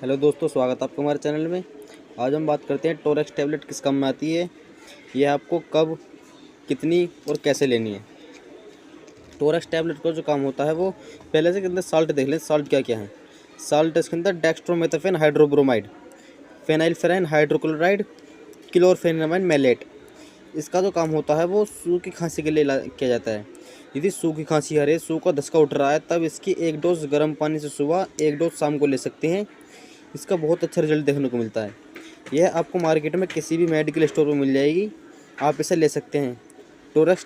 Hello दोस्तों, स्वागत है आपका हमारे चैनल में। आज हम बात करते हैं टोरेक्स टैबलेट किस काम में आती है, यह आपको कब, कितनी और कैसे लेनी है। टोरेक्स टैबलेट का जो काम होता है वो पहले से के अंदर साल्ट देख लें। साल्ट क्या क्या है। साल्ट इसके अंदर डेक्स्ट्रोमेथाफेन हाइड्रोब्रोमाइड, फेनाइलफेराइन हाइड्रोक्लोराइड, क्लोरफेनामाइन मैलेट। इसका जो काम होता है वो सूखी खांसी के लिए किया जाता है। यदि सूखी खांसी है, सूखा धसका उठ रहा है, तब इसकी एक डोज गर्म पानी से सुबह, एक डोज शाम को ले सकते हैं। इसका बहुत अच्छा रिजल्ट देखने को मिलता है। यह आपको मार्केट में किसी भी मेडिकल स्टोर में मिल जाएगी, आप इसे ले सकते हैं। टोरेक्स